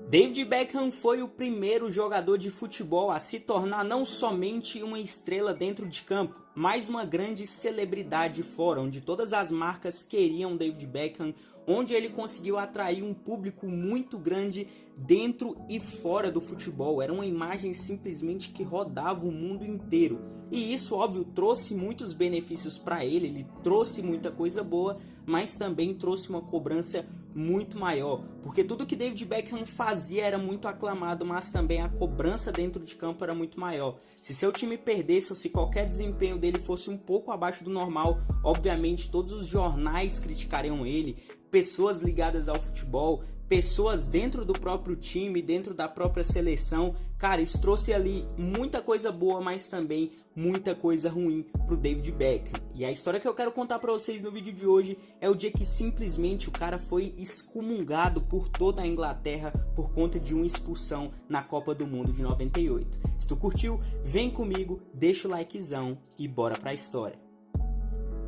David Beckham foi o primeiro jogador de futebol a se tornar não somente uma estrela dentro de campo, mas uma grande celebridade fora, onde todas as marcas queriam David Beckham, onde ele conseguiu atrair um público muito grande dentro e fora do futebol. Era uma imagem simplesmente que rodava o mundo inteiro. E isso, óbvio, trouxe muitos benefícios para ele trouxe muita coisa boa, mas também trouxe uma cobrança muito maior, porque tudo que David Beckham fazia era muito aclamado, mas também a cobrança dentro de campo era muito maior. Se seu time perdesse ou se qualquer desempenho dele fosse um pouco abaixo do normal, obviamente todos os jornais criticariam ele, pessoas ligadas ao futebol, pessoas dentro do próprio time, dentro da própria seleção. Cara, isso trouxe ali muita coisa boa, mas também muita coisa ruim pro David Beckham. E a história que eu quero contar pra vocês no vídeo de hoje é o dia que simplesmente o cara foi excomungado por toda a Inglaterra por conta de uma expulsão na Copa do Mundo de 98. Se tu curtiu, vem comigo, deixa o likezão e bora pra história.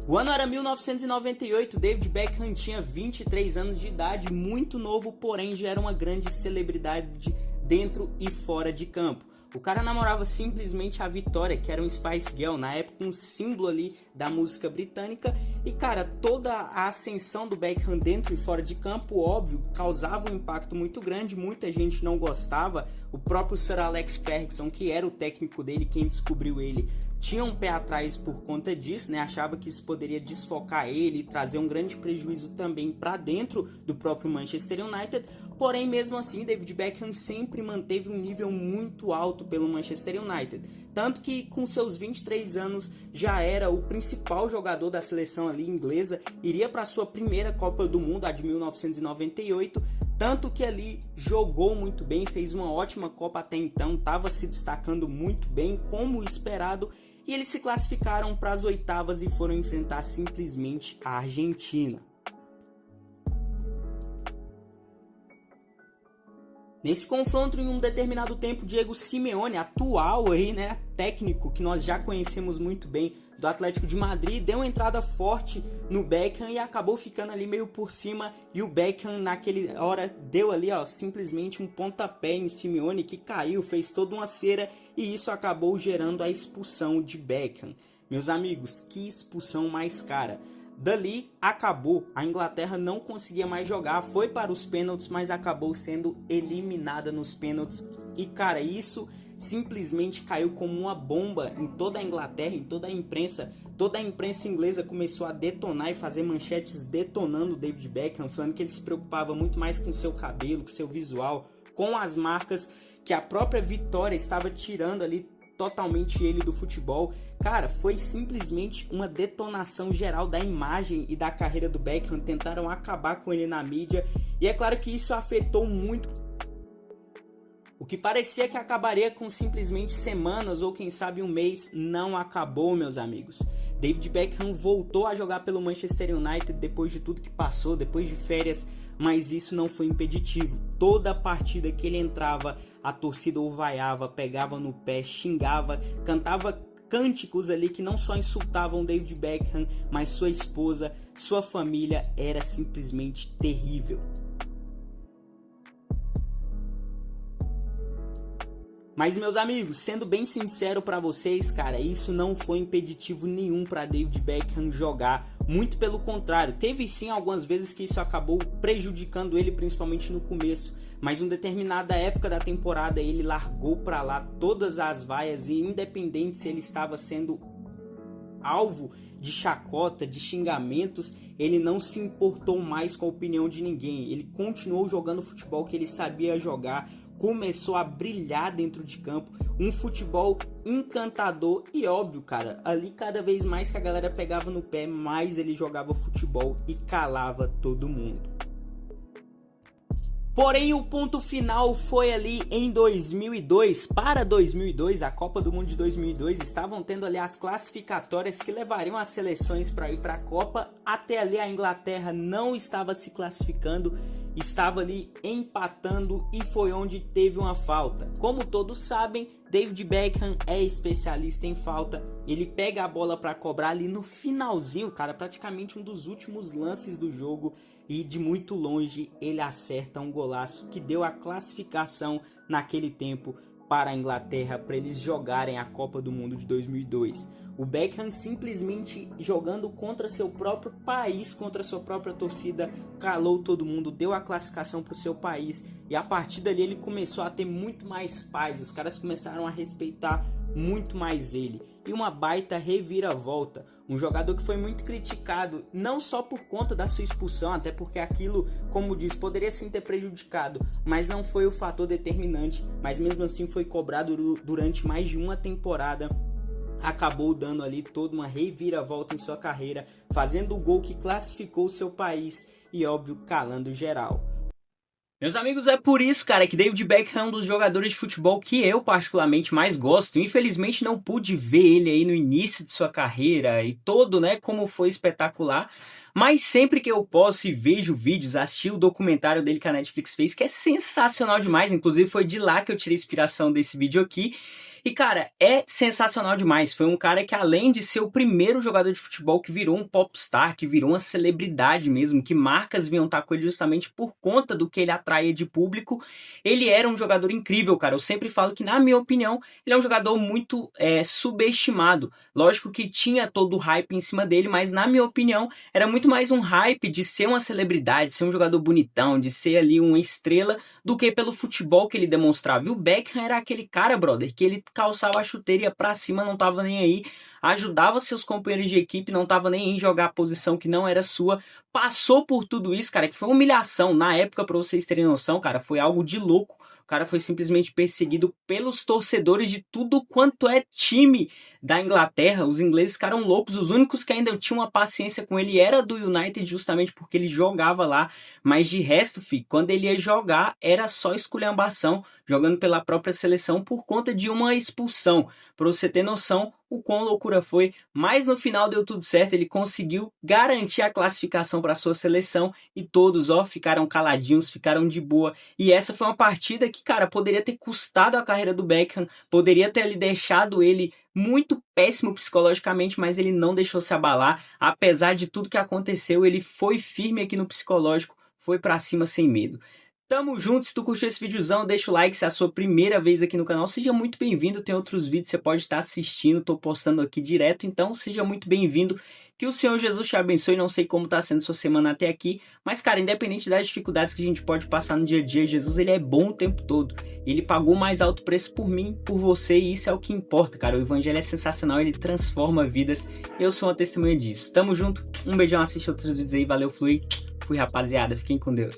O ano era 1998, David Beckham tinha 23 anos de idade, muito novo, porém já era uma grande celebridade dentro e fora de campo. O cara namorava simplesmente a Victoria, que era um Spice Girl, na época um símbolo ali da música britânica. E cara, toda a ascensão do Beckham dentro e fora de campo, óbvio, causava um impacto muito grande, muita gente não gostava. O próprio Sir Alex Ferguson, que era o técnico dele, quem descobriu ele, tinha um pé atrás por conta disso, né? Achava que isso poderia desfocar ele e trazer um grande prejuízo também para dentro do próprio Manchester United. Porém, mesmo assim, David Beckham sempre manteve um nível muito alto pelo Manchester United. Tanto que com seus 23 anos já era o principal jogador da seleção ali inglesa, iria para sua primeira Copa do Mundo, a de 1998, tanto que ali jogou muito bem, fez uma ótima Copa até então, estava se destacando muito bem, como esperado, e eles se classificaram para as oitavas e foram enfrentar simplesmente a Argentina. Nesse confronto, em um determinado tempo, Diego Simeone, atual aí, né, técnico que nós já conhecemos muito bem do Atlético de Madrid, deu uma entrada forte no Beckham e acabou ficando ali meio por cima, e o Beckham naquele hora deu ali, ó, simplesmente um pontapé em Simeone que caiu, fez toda uma cera, e isso acabou gerando a expulsão de Beckham. Meus amigos, que expulsão mais cara. Dali acabou, a Inglaterra não conseguia mais jogar, foi para os pênaltis, mas acabou sendo eliminada nos pênaltis. E cara, isso simplesmente caiu como uma bomba em toda a Inglaterra, em toda a imprensa inglesa começou a detonar e fazer manchetes detonando o David Beckham, falando que ele se preocupava muito mais com seu cabelo, com seu visual, com as marcas, que a própria Victoria estava tirando ali totalmente ele do futebol. Cara, foi simplesmente uma detonação geral da imagem e da carreira do Beckham, tentaram acabar com ele na mídia, e é claro que isso afetou muito. O que parecia que acabaria com simplesmente semanas ou quem sabe um mês, não acabou, meus amigos. David Beckham voltou a jogar pelo Manchester United depois de tudo que passou, depois de férias, mas isso não foi impeditivo. Toda partida que ele entrava, a torcida o vaiava, pegava no pé, xingava, cantava cânticos ali que não só insultavam David Beckham, mas sua esposa, sua família, era simplesmente terrível. Mas meus amigos, sendo bem sincero pra vocês, cara, isso não foi impeditivo nenhum pra David Beckham jogar. Muito pelo contrário, teve sim algumas vezes que isso acabou prejudicando ele, principalmente no começo. Mas em determinada época da temporada ele largou pra lá todas as vaias e independente se ele estava sendo alvo de chacota, de xingamentos, ele não se importou mais com a opinião de ninguém. Ele continuou jogando o futebol que ele sabia jogar, começou a brilhar dentro de campo, um futebol encantador e óbvio, cara, ali cada vez mais que a galera pegava no pé, mais ele jogava futebol e calava todo mundo. Porém, o ponto final foi ali em 2002. Para 2002, a Copa do Mundo de 2002, estavam tendo ali as classificatórias que levariam as seleções para ir para a Copa. Até ali a Inglaterra não estava se classificando, estava ali empatando e foi onde teve uma falta. Como todos sabem, David Beckham é especialista em falta. Ele pega a bola para cobrar ali no finalzinho, cara, praticamente um dos últimos lances do jogo. e de muito longe ele acerta um golaço que deu a classificação naquele tempo para a Inglaterra, para eles jogarem a Copa do Mundo de 2002. O Beckham simplesmente jogando contra seu próprio país, contra sua própria torcida, calou todo mundo, deu a classificação para o seu país, e a partir dali ele começou a ter muito mais paz, os caras começaram a respeitar muito mais ele. E uma baita reviravolta, um jogador que foi muito criticado, não só por conta da sua expulsão, até porque aquilo, como diz, poderia sim ter prejudicado, mas não foi o fator determinante, mas mesmo assim foi cobrado durante mais de uma temporada. Acabou dando ali toda uma reviravolta em sua carreira, fazendo o gol que classificou o seu país e, óbvio, calando geral. Meus amigos, é por isso, cara, que David Beckham é um dos jogadores de futebol que eu particularmente mais gosto. Infelizmente não pude ver ele aí no início de sua carreira e todo, né, como foi espetacular. Mas sempre que eu posso e vejo vídeos, assisti o documentário dele que a Netflix fez, que é sensacional demais. Inclusive foi de lá que eu tirei inspiração desse vídeo aqui. E, cara, é sensacional demais. Foi um cara que, além de ser o primeiro jogador de futebol que virou um popstar, que virou uma celebridade mesmo, que marcas vinham estar com ele justamente por conta do que ele atraía de público, ele era um jogador incrível, cara. Eu sempre falo que, na minha opinião, ele é um jogador muito subestimado. Lógico que tinha todo o hype em cima dele, mas, na minha opinião, era muito mais um hype de ser uma celebridade, de ser um jogador bonitão, de ser ali uma estrela, do que pelo futebol que ele demonstrava. E o Beckham era aquele cara, brother, que ele calçava a chuteira, ia pra cima, não tava nem aí, ajudava seus companheiros de equipe, não tava nem aí em jogar a posição que não era sua, passou por tudo isso, cara, que foi uma humilhação. Na época, pra vocês terem noção, cara, foi algo de louco. O cara foi simplesmente perseguido pelos torcedores de tudo quanto é time da Inglaterra. Os ingleses ficaram loucos. Os únicos que ainda tinham uma paciência com ele era do United, justamente porque ele jogava lá. Mas de resto, quando ele ia jogar, era só esculhambação, jogando pela própria seleção por conta de uma expulsão. Pra você ter noção o quão loucura foi, mas no final deu tudo certo, ele conseguiu garantir a classificação para sua seleção e todos, ficaram caladinhos, ficaram de boa. E essa foi uma partida que, cara, poderia ter custado a carreira do Beckham, poderia ter ali deixado ele muito péssimo psicologicamente, mas ele não deixou se abalar. Apesar de tudo que aconteceu, ele foi firme aqui no psicológico, foi pra cima sem medo. Tamo junto, se tu curtiu esse videozão, deixa o like, se é a sua primeira vez aqui no canal, seja muito bem-vindo, tem outros vídeos que você pode estar assistindo, tô postando aqui direto, então seja muito bem-vindo, que o Senhor Jesus te abençoe. Não sei como tá sendo sua semana até aqui, mas, cara, independente das dificuldades que a gente pode passar no dia a dia, Jesus, ele é bom o tempo todo, ele pagou o mais alto preço por mim, por você, e isso é o que importa, cara. O evangelho é sensacional, ele transforma vidas, eu sou uma testemunha disso. Tamo junto, um beijão, assiste outros vídeos aí, valeu, fui, rapaziada, fiquem com Deus.